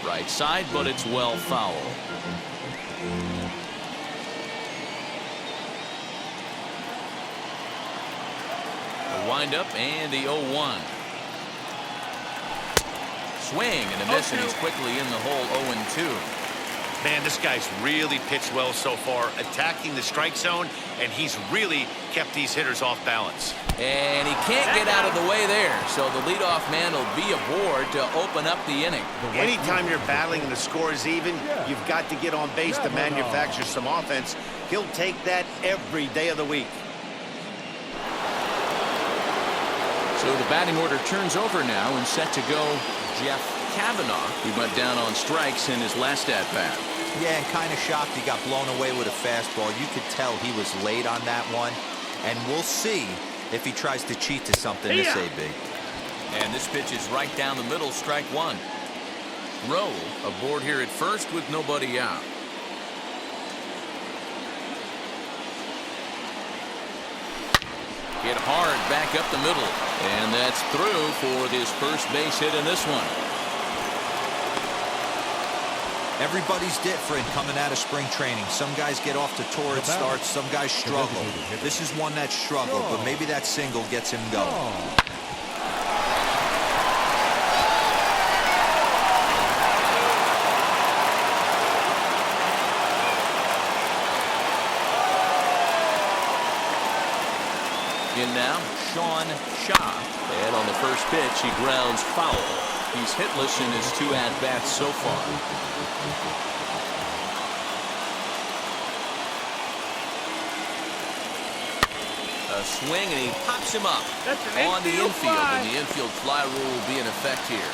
Right side, but it's well foul. The windup and the 0-1. Swing and a miss, and he's quickly in the hole. 0-2. Man, this guy's really pitched well so far, attacking the strike zone, and he's really kept these hitters off balance. And he can't get out of the way there, so the leadoff man will be aboard to open up the inning. Anytime you're battling and the score is even, you've got to get on base to manufacture some offense. He'll take that every day of the week. So the batting order turns over now, and set to go Jeff Kavanaugh. He went down on strikes in his last at-bat. Yeah, and kind of shocked he got blown away with a fastball. You could tell he was late on that one, and we'll see if he tries to cheat to something this AB. And this pitch is right down the middle, strike one. Rowe aboard here at first with nobody out. Hit hard back up the middle, and that's through for this first base hit in this one. Everybody's different coming out of spring training. Some guys get off to torrid starts, some guys struggle. This is one that struggled, but maybe that single gets him going. In now, Sean Shaw. And on the first pitch, he grounds foul. He's hitless in his 2 at-bats so far. A swing, and he pops him up on the infield, and the infield fly rule will be in effect here.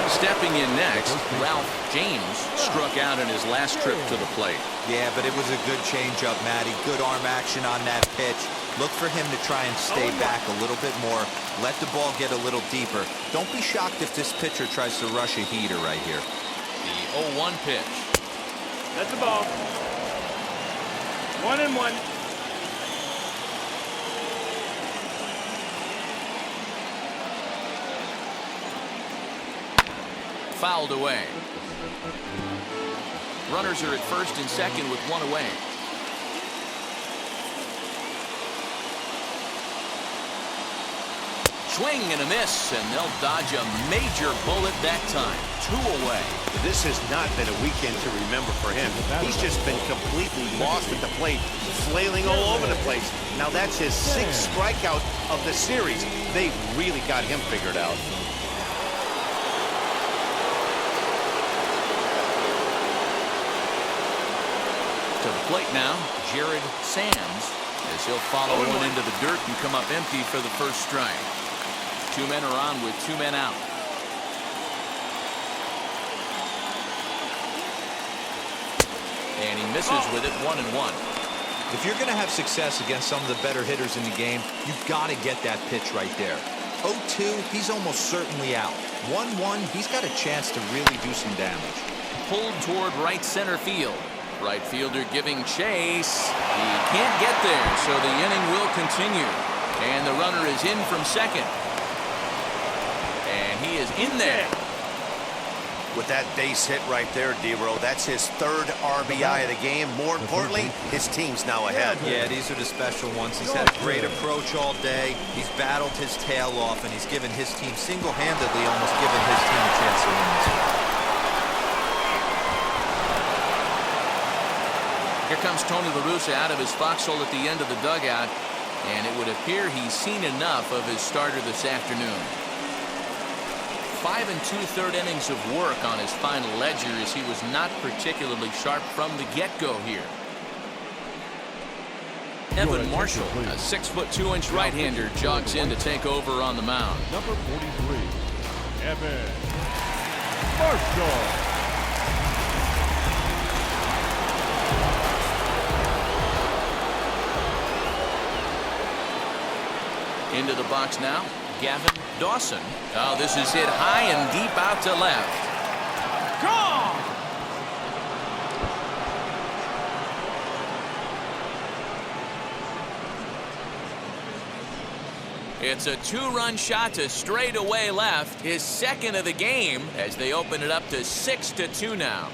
Stepping in next, Ralph James struck out in his last trip to the plate. Yeah, but it was a good changeup, Matty. Good arm action on that pitch. Look for him to try and stay back a little bit more. Let the ball get a little deeper. Don't be shocked if this pitcher tries to rush a heater right here. The 0-1 pitch. That's the ball. 1-1. Fouled away. Runners are at first and second with 1 away. Swing and a miss, and they'll dodge a major bullet that time. 2 away. This has not been a weekend to remember for him. He's just been completely lost at the plate, flailing all over the place. Now that's his 6th strikeout of the series. They've really got him figured out. To the plate now, Jared Sands, as he'll follow one into the dirt and come up empty for the first strike. 2 men are on with 2 men out. And he misses with it. 1-1. If you're going to have success against some of the better hitters in the game, you've got to get that pitch right there. 0-2, he's almost certainly out. 1-1, he's got a chance to really do some damage. Pulled toward right center field. Right fielder giving chase. He can't get there, so the inning will continue. And the runner is in from second. And he is in there. With that base hit right there, D-Row, that's his 3rd RBI of the game. More importantly, his team's now ahead. Yeah, these are the special ones. He's had a great approach all day. He's battled his tail off, and he's given his team single-handedly almost given his team a chance to win this one. Here comes Tony La Russa out of his foxhole at the end of the dugout, and it would appear he's seen enough of his starter this afternoon. 5 2/3 innings of work on his final ledger, as he was not particularly sharp from the get-go here. Evan Marshall, a 6'2" right-hander, jogs in to take over on the mound. Number 43, Evan Marshall. Into the box now, Gavin Dawson. Oh, this is hit high and deep out to left. Gone! It's a 2-run shot to straightaway left, his second of the game, as they open it up to 6-2 now.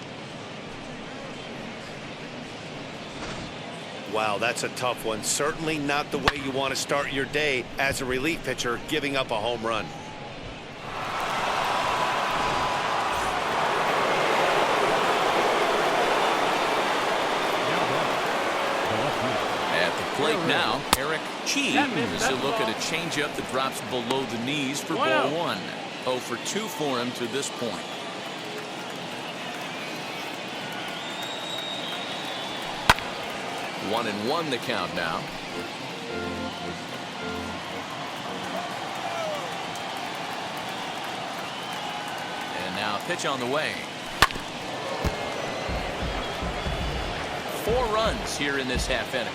Wow, that's a tough one. Certainly not the way you want to start your day as a relief pitcher, giving up a home run. At the plate now, Eric Chi is a look at a changeup that drops below the knees for ball 1. 0 for 2 for him to this point. One and one the count now. And now a pitch on the way. 4 runs here in this half inning.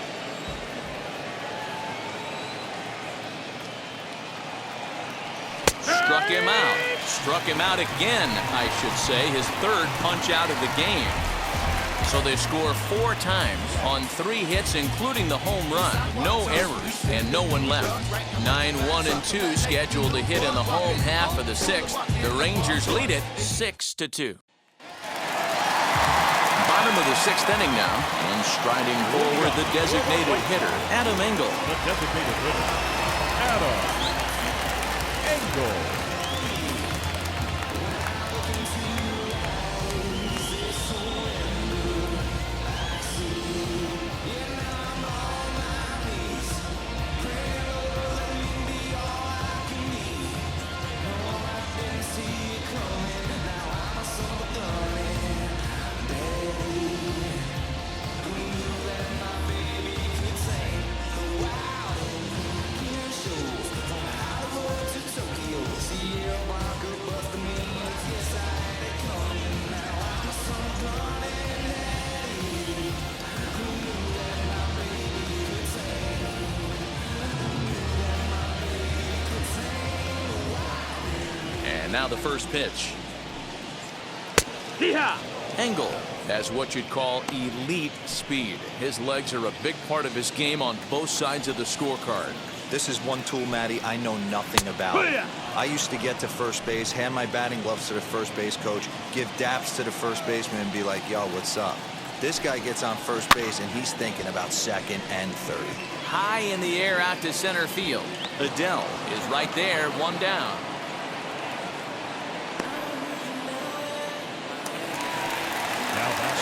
Struck him out. Struck him out again, I should say. His 3rd punch out of the game. So they score 4 times on 3 hits, including the home run. No errors and no one left. 9-1-2 scheduled to hit in the home half of the 6th. The Rangers lead it 6-2. Bottom of the 6th inning now, and striding forward the designated hitter, Adam Engel. The designated hitter, Adam Engel. Now the first pitch. Hee-haw! Engel has what you'd call elite speed. His legs are a big part of his game on both sides of the scorecard. This is one tool, Matty, I know nothing about. I used to get to first base, hand my batting gloves to the first base coach, give daps to the first baseman and be like, yo, what's up? This guy gets on first base and he's thinking about second and third. High in the air out to center field. Adele is right there, 1 down.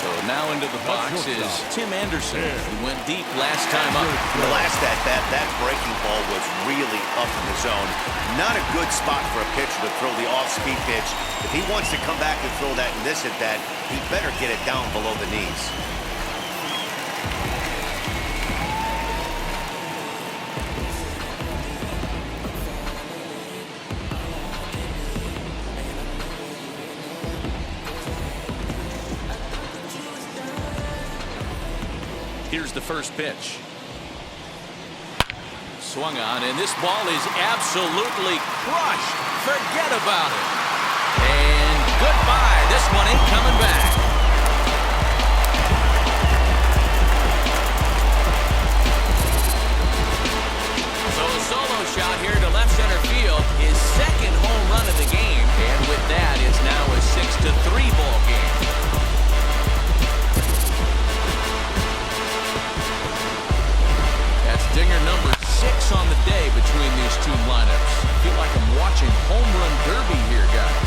So now into the box is Tim Anderson, who went deep last time up. The last at-bat, that breaking ball was really up in the zone. Not a good spot for a pitcher to throw the off-speed pitch. If he wants to come back and throw that in this at-bat, he better get it down below the knees. Here's the first pitch. Swung on, and this ball is absolutely crushed. Forget about it. And goodbye. This one ain't coming back. So a solo shot here to left center field. His 2nd home run of the game. And with that is now a 6-3 ball game. Dinger number 6 on the day between these two lineups. I feel like I'm watching home run derby here, guys.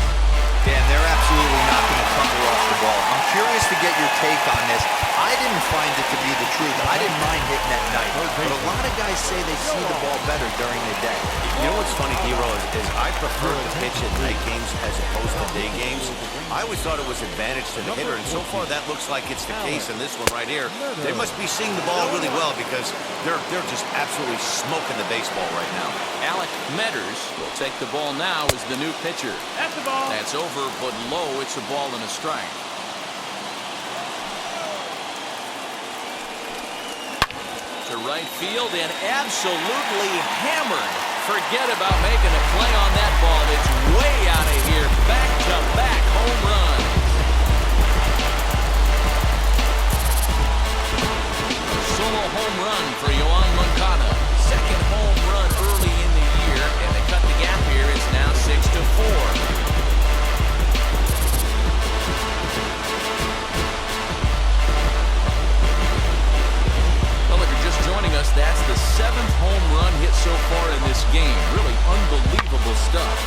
Dan, they're absolutely not going to cover off the ball. I'm curious to get your take on this. I didn't find it to be the truth. I didn't mind hitting at night. But a lot of guys say they see the ball better during the day. You know what's funny, Hero, is I prefer to pitch at night games as opposed to day games. I always thought it was advantage to the hitter, and so far that looks like it's the case in this one right here. They must be seeing the ball really well because they're just absolutely smoking the baseball right now. Alec Metters will take the ball now as the new pitcher. That's the ball. That's over, but low. It's a ball and a strike. To right field and absolutely hammered. Forget about making a play on that ball. It's way out of here. Back-to-back home run. A solo home run for Yoan Moncada. 2nd home run early in the year. far in this game. Really unbelievable stuff.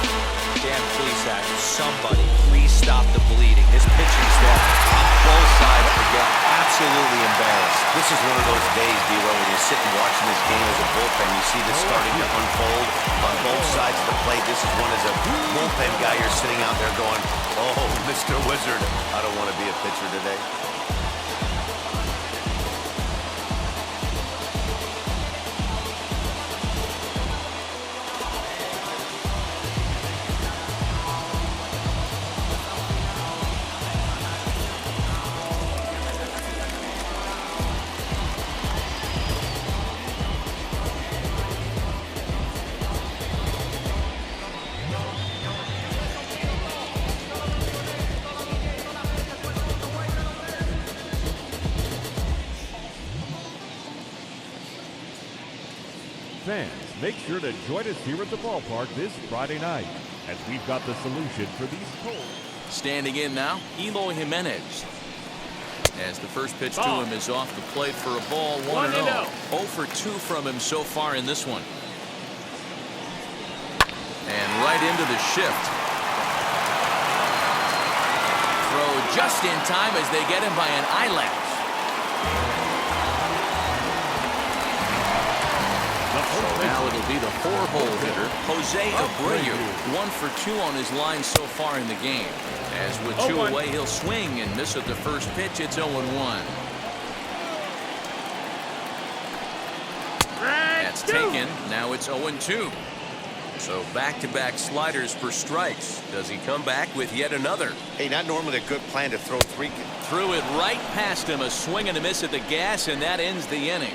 Dan, please, Zach, somebody, please stop the bleeding. This pitching staff on both sides are getting absolutely embarrassed. This is one of those days, D-Row, when you're sitting watching this game as a bullpen. You see this starting to unfold on both sides of the plate. This is one as a bullpen guy. You're sitting out there going, oh, Mr. Wizard, I don't want to be a pitcher today. Fans, make sure to join us here at the ballpark this Friday night as we've got the solution for these cold. Standing in now, Eloy Jimenez. As the first pitch to him is off the plate for a ball, 1-0. 0 for 2 from him so far in this one. And right into the shift. Throw just in time as they get him by an eyelash. So now it'll be the 4-hole hitter, Jose Abreu. 1 for 2 on his line so far in the game. As with 2 away, he'll swing and miss at the first pitch. It's 0-1. That's taken. Now it's 0-2. So back-to-back sliders for strikes. Does he come back with yet another? Hey, not normally a good plan to throw 3. Threw it right past him. A swing and a miss at the gas, and that ends the inning.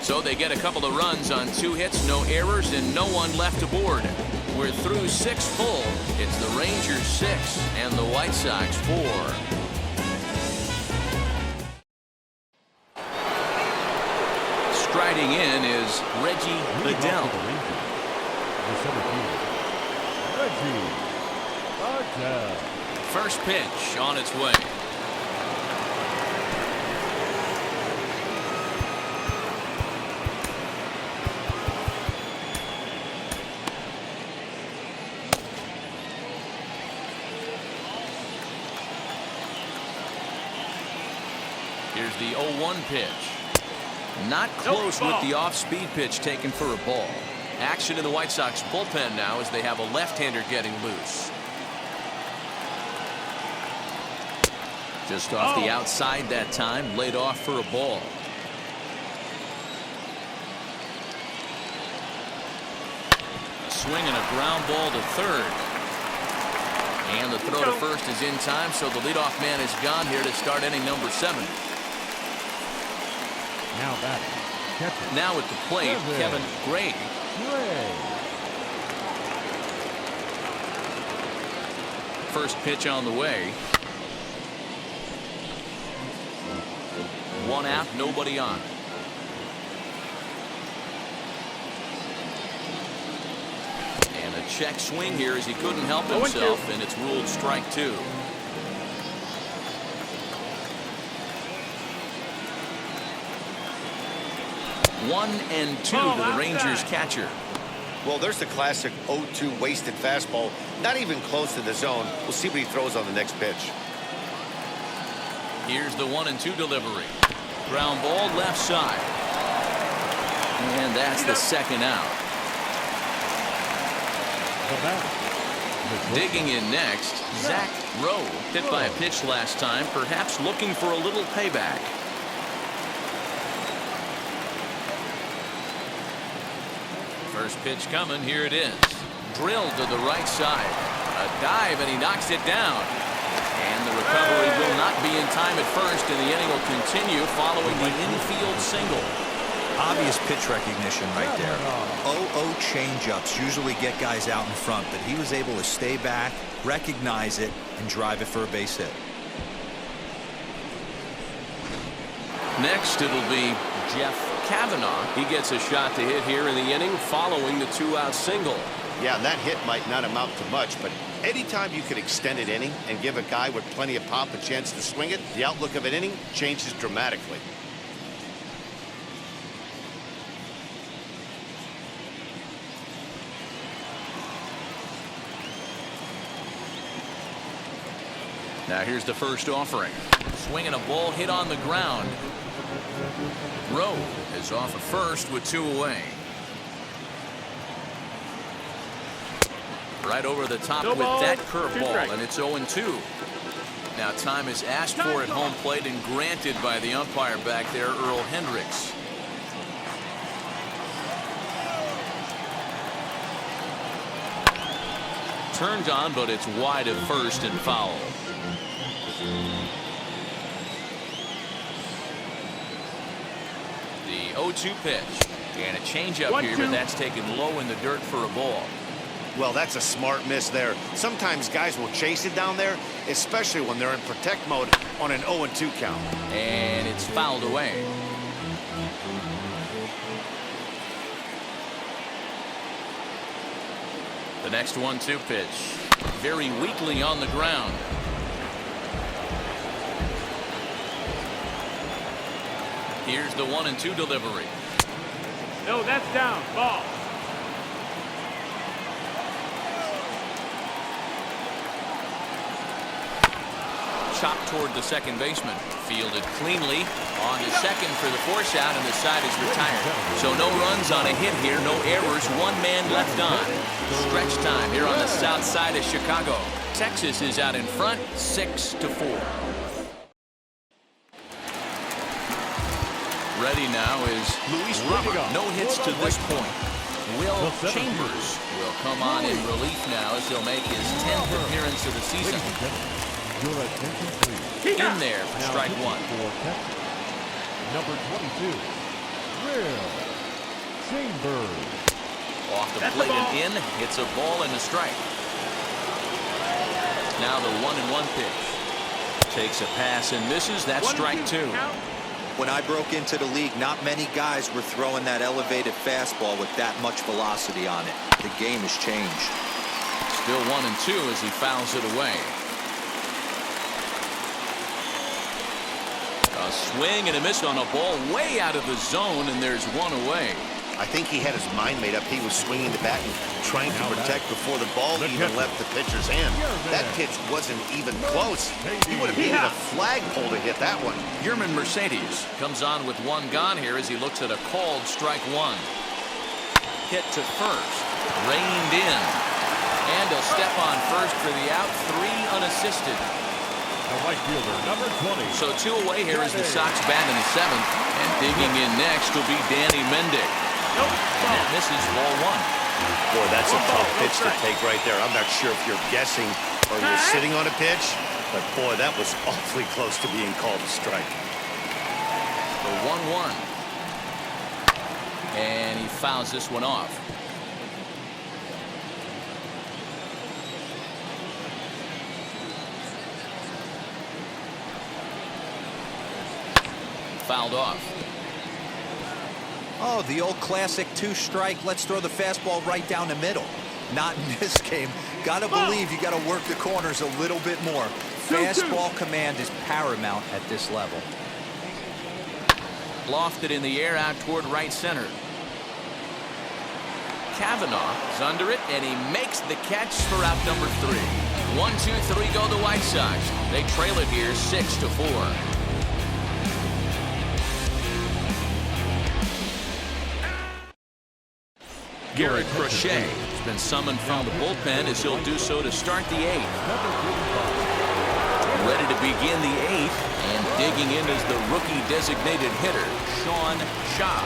So they get a couple of runs on 2 hits, no errors, and no one left aboard. We're through 6 full. It's the Rangers 6 and the White Sox 4. Striding in is Reggie Bedell. Reggie Bedell. First pitch on its way. Here's the 0-1 pitch. Not close with the off-speed pitch taken for a ball. Action in the White Sox bullpen now as they have a left-hander getting loose. Just off the outside that time, laid off for a ball. A swing and a ground ball to third. And the throw to first is in time, so the leadoff man is gone here to start inning number 7. Now batting, catcher. Now at the plate, Kevin Gray. First pitch on the way. 1 out, nobody on. And a check swing here as he couldn't help himself, and it's ruled strike 2. 1-2 to the Rangers catcher. Well, there's the classic 0-2 wasted fastball. Not even close to the zone. We'll see what he throws on the next pitch. Here's the 1-2 delivery. Ground ball left side. And that's the second out. Digging in next, Zach Rowe. Hit by a pitch last time, perhaps looking for a little payback. First pitch coming, here it is. Drilled to the right side. A dive, and he knocks it down. And the recovery will not be in time at first, and the inning will continue following the infield single. Obvious pitch recognition right there. 0-0 changeups usually get guys out in front, but he was able to stay back, recognize it, and drive it for a base hit. Next, it'll be Jeff Kavanaugh. He gets a shot to hit here in the inning following the 2-out single. Yeah, that hit might not amount to much, but anytime you can extend an inning and give a guy with plenty of pop a chance to swing it, the outlook of an inning changes dramatically. Now here's the first offering. Swinging a ball hit on the ground. Rowe is off at first with 2 away. Right over the top with that curveball, and it's 0-2. Now time is asked for at home plate and granted by the umpire back there, Earl Hendricks. Turned on, but it's wide at first and foul. The 0-2 pitch. And a changeup here, but that's taken low in the dirt for a ball. Well, that's a smart miss there. Sometimes guys will chase it down there, especially when they're in protect mode on an 0-2 count. And it's fouled away. The next 1-2 pitch. Very weakly on the ground. Here's the 1-2 delivery. No, that's down. Ball. Chopped toward the second baseman. Fielded cleanly on to second for the force out, and the side is retired. So no runs on a hit here, no errors, 1 man left on. Stretch time here on the south side of Chicago. Texas is out in front, 6-4. Ready now is Luis Robert. No hits to this point. Will Chambers will come on in relief now as he'll make his 10th appearance of the season. Your attention, please. In there for strike 1. For Texas, number 22, Will Chambers. Off the plate and in. It's a ball and a strike. Now the 1-1 pitch. Takes a pass and misses. That's strike 2. When I broke into the league, not many guys were throwing that elevated fastball with that much velocity on it. The game has changed. Still 1-2 as he fouls it away. A swing and a miss on a ball way out of the zone, and there's 1 away. I think he had his mind made up. He was swinging the bat and trying to protect before the ball even left the pitcher's hand. That pitch wasn't even close. He would have needed a flagpole to hit that one. Yerman Mercedes comes on with 1 gone here as he looks at a called strike 1. Hit to first. Reined in. And he'll step on first for the out. 3 unassisted. The right fielder, number 20. So 2 away here as the Sox bat in the 7th. And digging in next will be Danny Mendick. And that misses ball 1. Boy, that's a tough pitch to take right there. I'm not sure if you're guessing or you're sitting on a pitch, but boy, that was awfully close to being called a strike. The 1-1. And he fouls this one off. Fouled off. Oh, the old classic 2-strike. Let's throw the fastball right down the middle. Not in this game. Gotta believe you gotta work the corners a little bit more. Fastball command is paramount at this level. Lofted in the air out toward right center. Kavanaugh is under it, and he makes the catch for out number 3. 1-2-3 go the White Sox. They trail it here 6-4. Garrett Crochet has been summoned from the bullpen as he'll do so to start the 8th. Ready to begin the 8th, and digging in is the rookie designated hitter, Sean Shaw.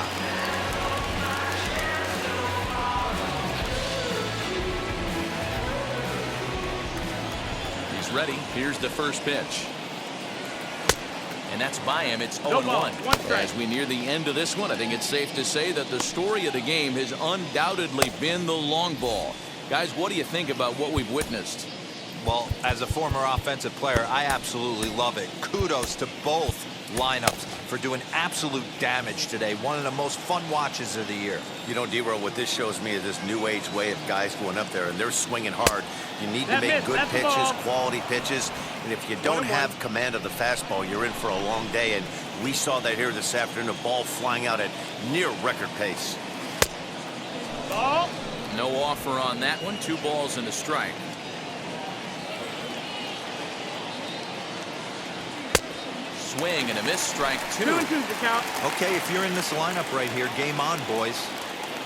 He's ready. Here's the first pitch. And that's by him. It's 0-1. As we near the end of this one, I think it's safe to say that the story of the game has undoubtedly been the long ball. Guys, what do you think about what we've witnessed? Well, as a former offensive player, I absolutely love it. Kudos to both lineups for doing absolute damage today. One of the most fun watches of the year. You know, D-Roll, what this shows me is this new age way of guys going up there, and they're swinging hard. You need to make good pitches, quality pitches, and if you don't have command of the fastball, you're in for a long day, and we saw that here this afternoon, a ball flying out at near record pace. Ball. No offer on that one. 2 balls and a strike. Swing and a miss, strike 2. 2 and 2's the count. Okay, if you're in this lineup right here, game on, boys.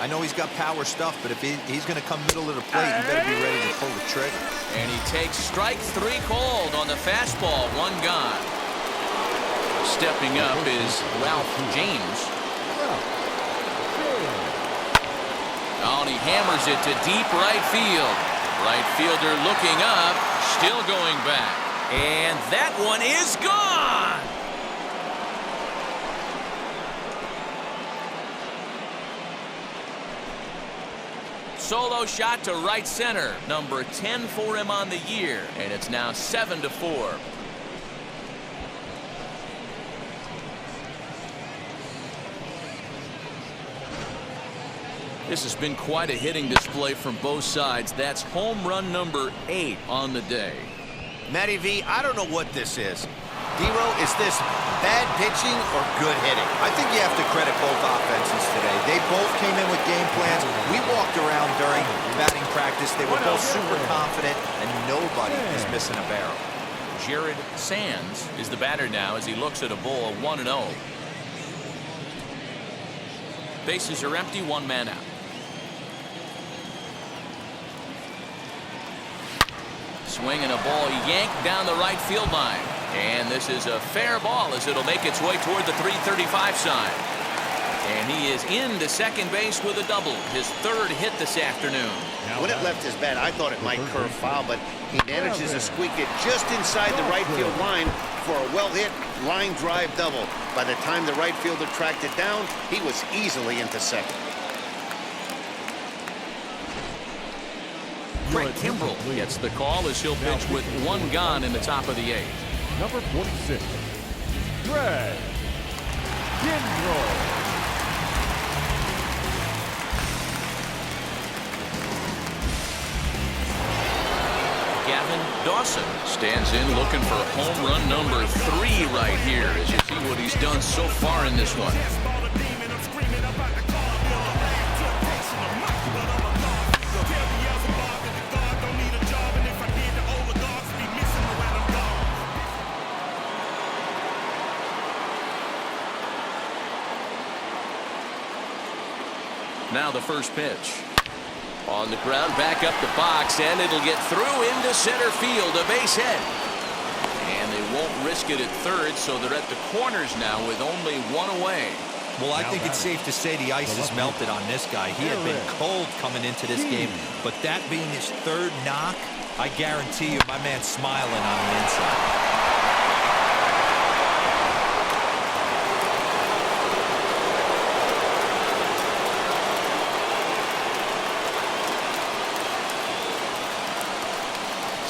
I know he's got power stuff, but if he's going to come middle of the plate, you better be ready to pull the trigger. And he takes strike 3 called on the fastball. 1 gone. Stepping up is Ralph James. Oh, and he hammers it to deep right field. Right fielder looking up, still going back. And that one is gone. Solo shot to right center. Number 10 for him on the year. And it's now 7-4. This has been quite a hitting display from both sides. That's home run number 8 on the day. Matty V, I don't know what this is. D-Row, is this bad pitching or good hitting? I think you have to credit both offenses today. They both came in with game plans. We walked around during batting practice. They were both super confident, and nobody is missing a barrel. Jared Sands is the batter now as he looks at a ball 1-0. Bases are empty, 1 man out. Swing and a ball yanked down the right field line. And this is a fair ball as it'll make its way toward the 335 side. And he is into second base with a double. His 3rd hit this afternoon. When it left his bat, I thought it might curve foul, but he manages to squeak it just inside the right field line for a well-hit line drive double. By the time the right fielder tracked it down, he was easily into second. Craig Kimbrell gets the call as he'll pitch with 1 gone in the top of the 8th. Number 46, Craig Kimbrell. Gavin Dawson stands in looking for home run number 3 right here as you see what he's done so far in this one. Now the first pitch. On the ground, back up the box, and it'll get through into center field, a base hit. And they won't risk it at 3rd, so they're at the corners now with only 1 away. Well, I think it's safe to say the ice has melted on this guy. He had been cold coming into this game, but that being his 3rd knock, I guarantee you my man's smiling on the inside.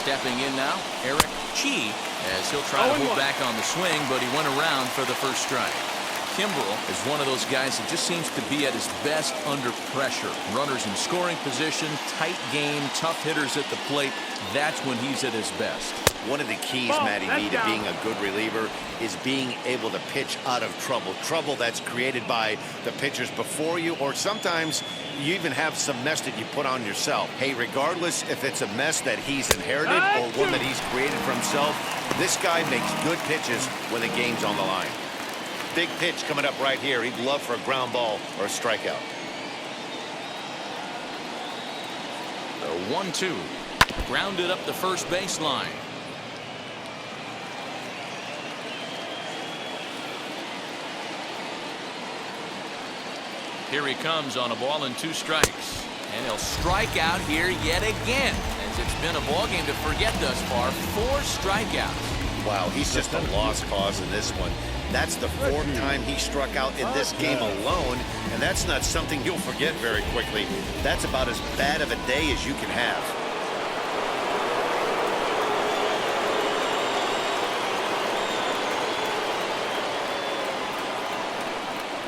Stepping in now, Eric Chi, as he'll try to move back on the swing, but he went around for the first strike. Kimbrell is one of those guys that just seems to be at his best under pressure. Runners in scoring position, tight game, tough hitters at the plate. That's when he's at his best. One of the keys, Matty V, to being a good reliever is being able to pitch out of trouble. Trouble that's created by the pitchers before you, or sometimes you even have some mess that you put on yourself. Hey, regardless if it's a mess that he's inherited or one that he's created for himself, this guy makes good pitches when the game's on the line. Big pitch coming up right here. He'd love for a ground ball or a strikeout. The 1-2. Grounded up the first baseline. Here he comes on a ball and 2 strikes. And he'll strike out here yet again, as it's been a ball game to forget thus far. 4 strikeouts. Wow, he's just a lost cause in this one. That's the 4th time he struck out in this game alone, and that's not something you'll forget very quickly. That's about as bad of a day as you can have.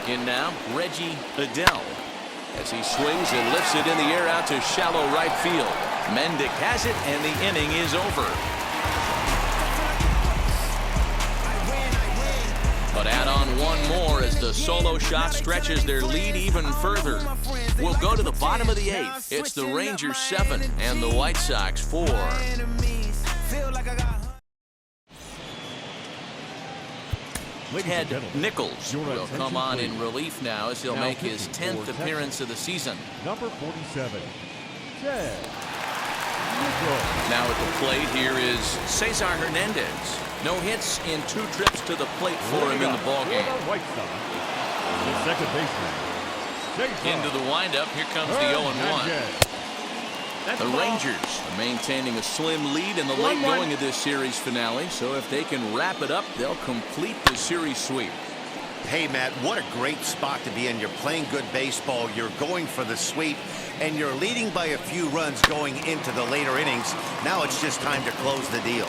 In now, Reggie Adele, as he swings and lifts it in the air out to shallow right field. Mendick has it, and the inning is over. But add on 1 more as the solo shot stretches their lead even further. We'll go to the bottom of the 8th. It's the Rangers 7 and the White Sox 4. Ted Nichols will come on in relief now as he'll make his 10th appearance of the season. Number 47, Ted Nichols. Now at the plate here is Cesar Hernandez. No hits in 2 trips to the plate for him in the ballgame. White Sox, the second baseman, Cesar Into the windup, here comes the 0-1. That's The ball. Rangers are maintaining a slim lead in the late 1-1. going of this series finale, so if they can wrap it up, they'll complete the series sweep. Hey, Matt, what a great spot to be in. You're playing good baseball. You're going for the sweep, and you're leading by a few runs going into the later innings. Now it's just time to close the deal.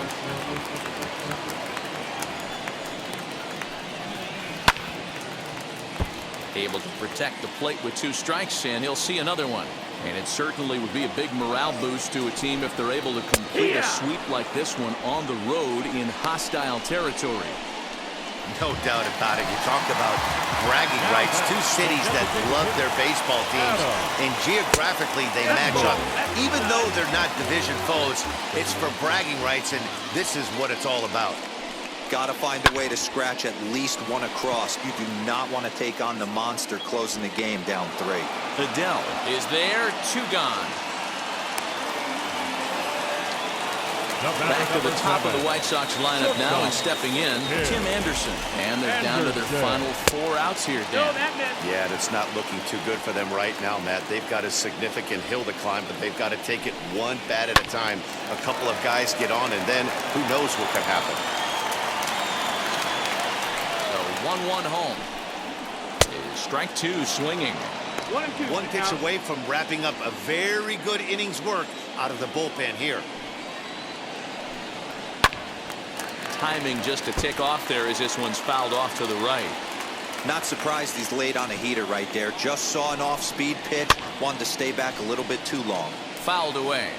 Able to protect the plate with 2 strikes, and he'll see another one. And it certainly would be a big morale boost to a team if they're able to complete a sweep like this one on the road in hostile territory. No doubt about it. You talked about bragging rights. 2 cities that love their baseball teams, and geographically they match up. Even though they're not division foes, it's for bragging rights, and this is what it's all about. Got to find a way to scratch at least 1 across. You do not want to take on the monster closing the game down 3. Adele is there, 2 gone. Back to the top of the White Sox lineup now, and stepping in, Tim Anderson. And they're down to their final 4 outs here, Dan. Yeah, and it's not looking too good for them right now, Matt. They've got a significant hill to climb, but they've got to take it 1 bat at a time. A couple of guys get on, and then who knows what could happen. 1-1 home. Is strike 2 swinging. 1-2. 1 pitch away from wrapping up a very good innings work out of the bullpen here. Timing just a tick off there as this one's fouled off to the right. Not surprised he's laid on a heater right there. Just saw an off-speed pitch. Wanted to stay back a little bit too long. Fouled away.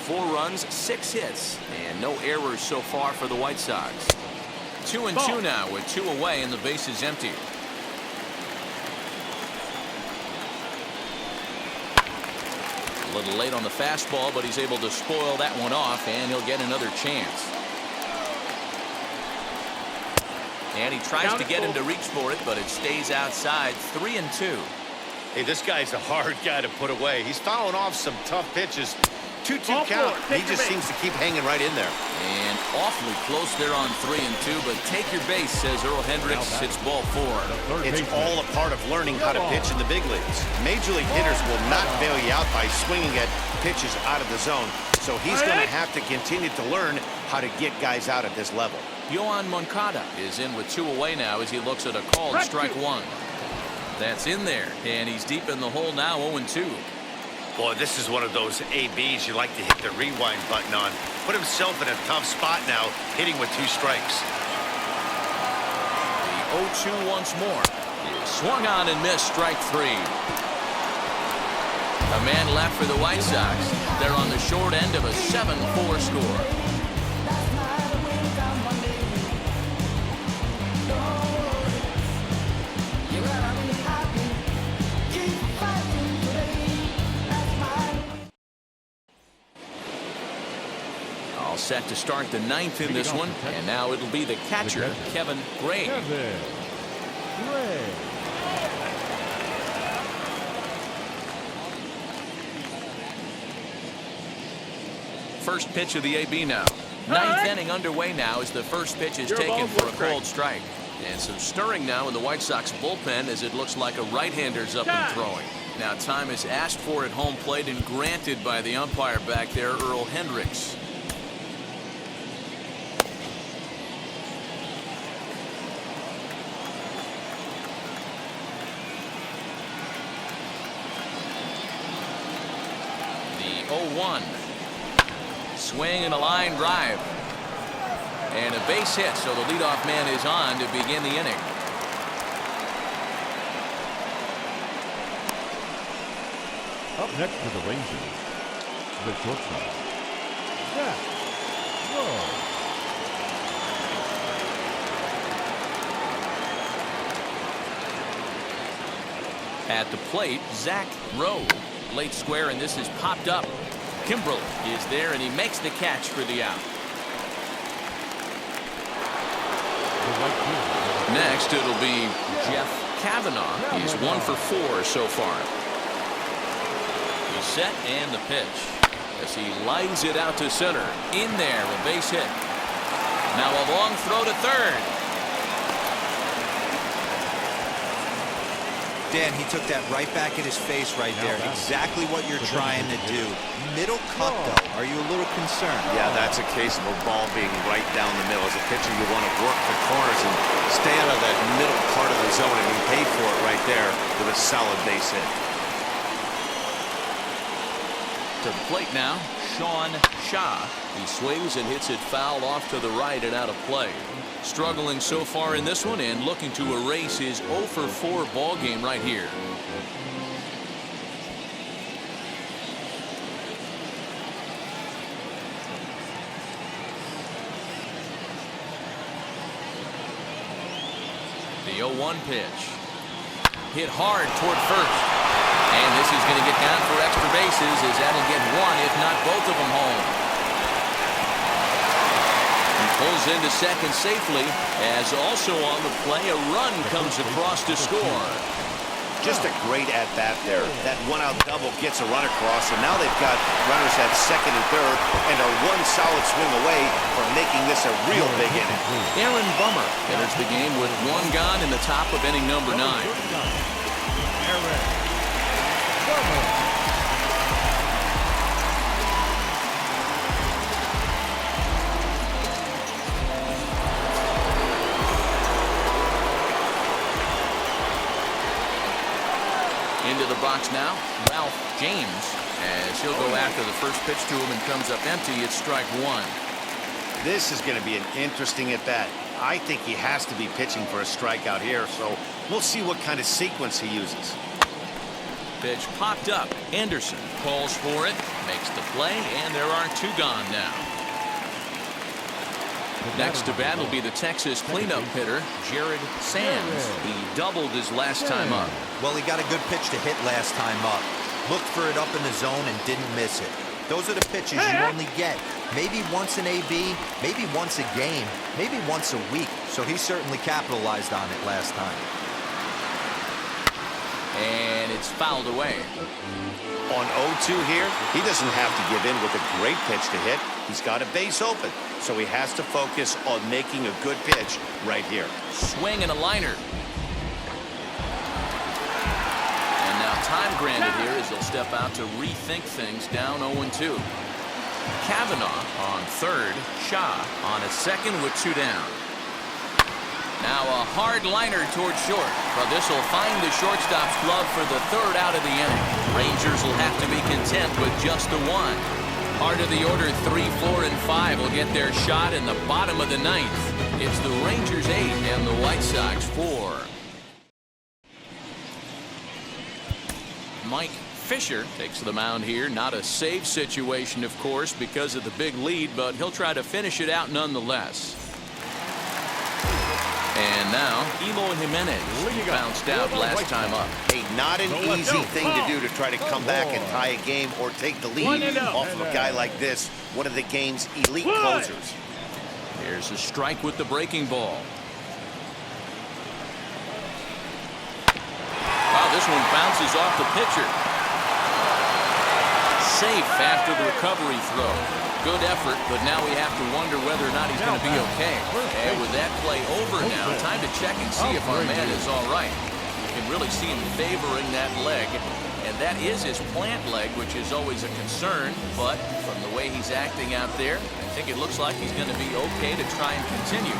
4 runs, 6 hits, and no errors so far for the White Sox. 2-2 now with 2 away and the base is empty. A little late on the fastball, but he's able to spoil that one off, and he'll get another chance. And he tries to get him to reach for it, but it stays outside. 3-2. Hey, this guy's a hard guy to put away. He's fouling off some tough pitches. 2-2 count. He just seems to keep hanging right in there. And awfully close there on 3-2, but take your base, says Earl Hendricks. It's ball 4. It's all a part of learning how to pitch in the big leagues. Major league hitters will not bail you out by swinging at pitches out of the zone. So he's going to have to continue to learn how to get guys out at this level. Yohan Moncada is in with 2 away now as he looks at a called strike 1. That's in there, and he's deep in the hole now, 0-2. Boy, this is one of those ABs you like to hit the rewind button on. Put himself in a tough spot now, hitting with 2 strikes. The 0-2 once more. Swung on and missed, strike 3. A man left for the White Sox. They're on the short end of a 7-4 score. Set to start the 9th in this one, and now it'll be the catcher, Kevin Gray. First pitch of the AB now. 9th inning underway now as the first pitch is taken for a cold strike. And some stirring now in the White Sox bullpen as it looks like a right-hander's up and throwing. Now time is asked for at home plate and granted by the umpire back there, Earl Hendricks. The 0-1. Swing and a line drive. And a base hit, so the leadoff man is on to begin the inning. Up next to the Rangers, the shortstop, Zach Rowe. At the plate, Zach Rowe. Late square, and this is popped up. Kimbrel is there, and he makes the catch for the out. The right fielder, next, it'll be Jeff Kavanaugh. He's 1 for 4 so far. He's set and the pitch. As he lines it out to center. In there, a base hit. Now a long throw to third. Dan, he took that right back in his face right there. Exactly what you're trying to do. Middle cut, though. Are you a little concerned? Yeah, that's a case of a ball being right down the middle. As a pitcher, you want to work the corners and stay out of that middle part of the zone, and he paid for it right there with a solid base hit. To the plate now, Sean Shaw. He swings and hits it foul off to the right and out of play. Struggling so far in this one and looking to erase his 0 for 4 ball game right here. The 0-1 pitch. Hit hard toward first. And this is going to get down for extra bases as that'll get one, if not both of them home. He pulls into second safely as also on the play a run comes across to score. Just a great at-bat there. That one-out double gets a run across, and now they've got runners at second and third and are one solid swing away from making this a real big inning. Aaron Bummer enters the game with 1 gone in the top of inning number 9. Into the box now, Ralph James, as he'll go after the first pitch to him and comes up empty. It's strike 1. This is going to be an interesting at-bat. I think he has to be pitching for a strikeout here, so we'll see what kind of sequence he uses. Pitch popped up. Anderson calls for it, makes the play, and there are 2 gone now. Next to bat will be the Texas cleanup hitter, Jared Sands. He doubled his last time up. Well, he got a good pitch to hit last time up. Looked for it up in the zone and didn't miss it. Those are the pitches you only get. Maybe once an AB, maybe once a game, maybe once a week. So he certainly capitalized on it last time. And it's fouled away. On 0-2 here, he doesn't have to give in with a great pitch to hit. He's got a base open, so he has to focus on making a good pitch right here. Swing and a liner. And now time granted here as they'll step out to rethink things down 0-2. Kavanaugh on third, Shaw on a second with 2 down. Now a hard liner toward short, but this will find the shortstop's glove for the 3rd out of the inning. Rangers will have to be content with just the 1. Part of the order 3, 4, and 5 will get their shot in the bottom of the 9th. It's the Rangers 8 and the White Sox 4. Mike Fisher takes the mound here. Not a save situation, of course, because of the big lead, but he'll try to finish it out nonetheless. And now, Eloy Jimenez bounced out last time up. Hey, not an easy thing to do to try to come back and tie a game or take the lead off of a guy like this, one of the game's elite closers. Here's a strike with the breaking ball. Wow, this one bounces off the pitcher. Safe after the recovery throw. Good effort, but now we have to wonder whether or not he's going to be okay. And with that play over now, time to check and see if our man is all right. You can really see him favoring that leg, and that is his plant leg, which is always a concern. But from the way he's acting out there, I think it looks like he's going to be okay to try and continue.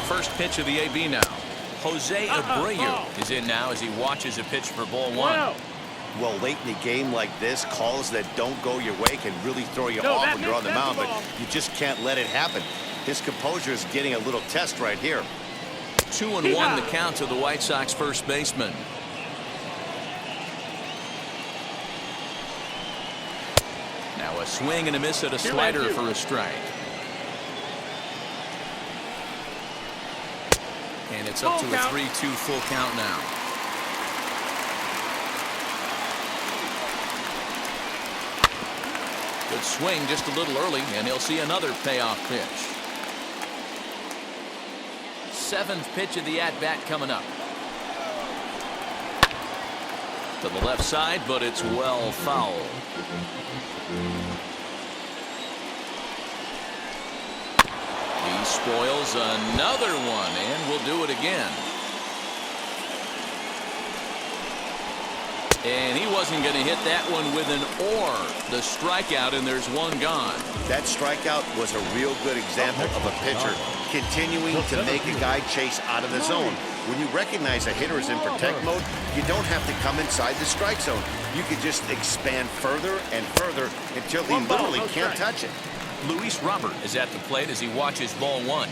First pitch of the AB now. Jose Abreu is in now as he watches a pitch for ball 1. Well, late in the game like this, calls that don't go your way can really throw you off when you're on the mound, but you just can't let it happen. His composure is getting a little test right here. 2-1 the count to the White Sox first baseman. Now a swing and a miss at a slider for a strike. And it's up to a 3-2 full count now. Good swing just a little early, and he'll see another payoff pitch. 7th pitch of the at-bat coming up. To the left side, but it's well foul. He spoils another one, and will do it again. And he wasn't going to hit that one with an or. The strikeout, and there's one gone. That strikeout was a real good example of a pitcher continuing to make a guy chase out of the zone. When you recognize a hitter is in protect mode, you don't have to come inside the strike zone. You can just expand further and further until he literally can't touch it. Luis Robert is at the plate as he watches ball 1.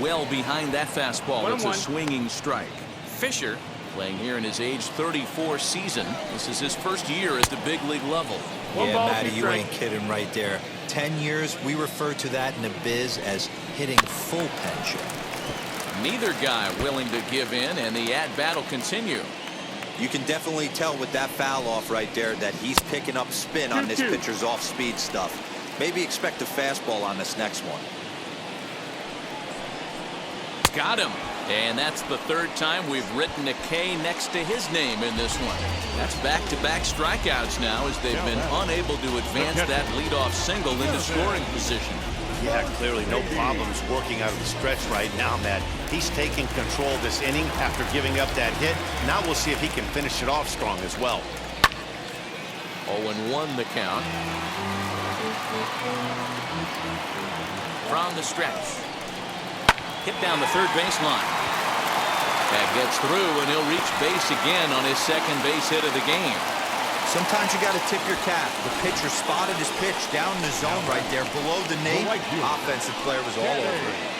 Well behind that fastball. It's a swinging strike. Fisher, playing here in his age 34 season. This is his first year at the big league level. Yeah, Matty, you ain't kidding right there. 10 years, we refer to that in the biz as hitting full pension. Neither guy willing to give in, and the at-bat will continue. You can definitely tell with that foul off right there that he's picking up spin on this pitcher's off-speed stuff. Maybe expect a fastball on this next one. Got him. And that's the 3rd time we've written a K next to his name in this one. That's back-to-back strikeouts now as they've been unable to advance that leadoff single into scoring position. Yeah, clearly no problems working out of the stretch right now, Matt. He's taking control of this inning after giving up that hit. Now we'll see if he can finish it off strong as well. 0-1 the count. From the stretch. Hit down the third baseline. That gets through, and he'll reach base again on his 2nd base hit of the game. Sometimes you got to tip your cap. The pitcher spotted his pitch down in the zone right there below the knee. Offensive player was all over it.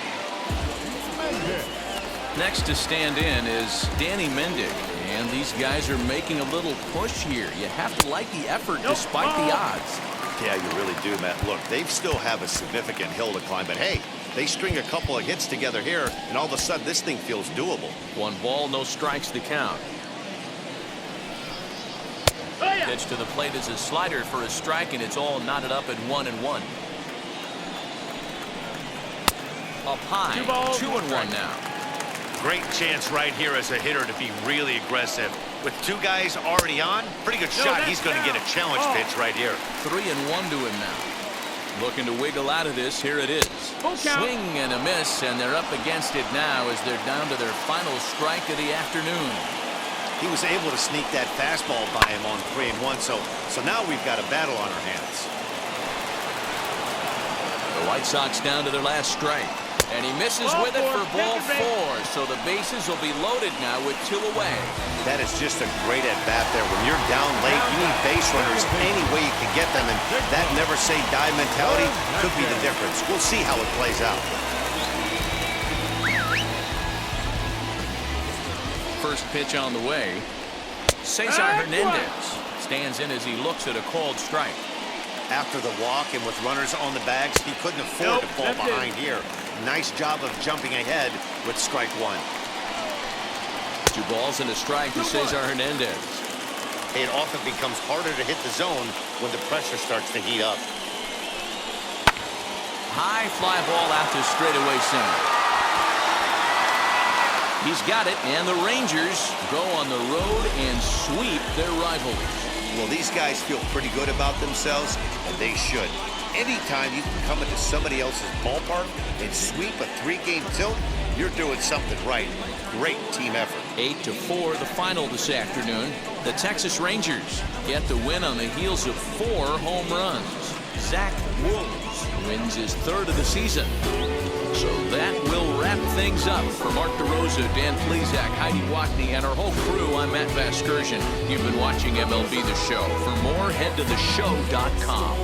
Next to stand in is Danny Mendick, and these guys are making a little push here. You have to like the effort despite the odds. Yeah, you really do, Matt. Look, they still have a significant hill to climb, but hey, they string a couple of hits together here, and all of a sudden this thing feels doable. 1 ball, no strikes to count. Pitch to the plate is a slider for a strike, and it's all knotted up at 1-1. Up high, 2-1 now. Great chance right here as a hitter to be really aggressive. With 2 guys already on, pretty good shot. He's going to get a challenge pitch right here. 3-1 to him now. Looking to wiggle out of this. Here it is. Swing and a miss, and they're up against it now as they're down to their final strike of the afternoon. He was able to sneak that fastball by him on 3-1, so now we've got a battle on our hands. The White Sox down to their last strike, and he misses with it for ball 4, so the bases will be loaded now with 2 away. That is just a great at-bat there. When you're down late, you need base runners any way you can get them, and that never-say-die mentality could be the difference. We'll see how it plays out. First pitch on the way. Cesar Hernandez stands in as he looks at a called strike. After the walk and with runners on the bags, he couldn't afford to fall behind here. Nice job of jumping ahead with strike 1. 2 balls and a strike to Cesar Hernandez. It often becomes harder to hit the zone when the pressure starts to heat up. High fly ball out to straightaway center. He's got it, and the Rangers go on the road and sweep their rivals. Well, these guys feel pretty good about themselves, and they should. Anytime you can come into somebody else's ballpark and sweep a 3-game tilt, you're doing something right. Great team effort. 8-4 the final this afternoon. The Texas Rangers get the win on the heels of 4 home runs. Zach Woods wins his 3rd of the season. So that will wrap things up. For Mark DeRosa, Dan Plesac, Heidi Watney, and our whole crew, I'm Matt Vasgersian. You've been watching MLB The Show. For more, head to theshow.com.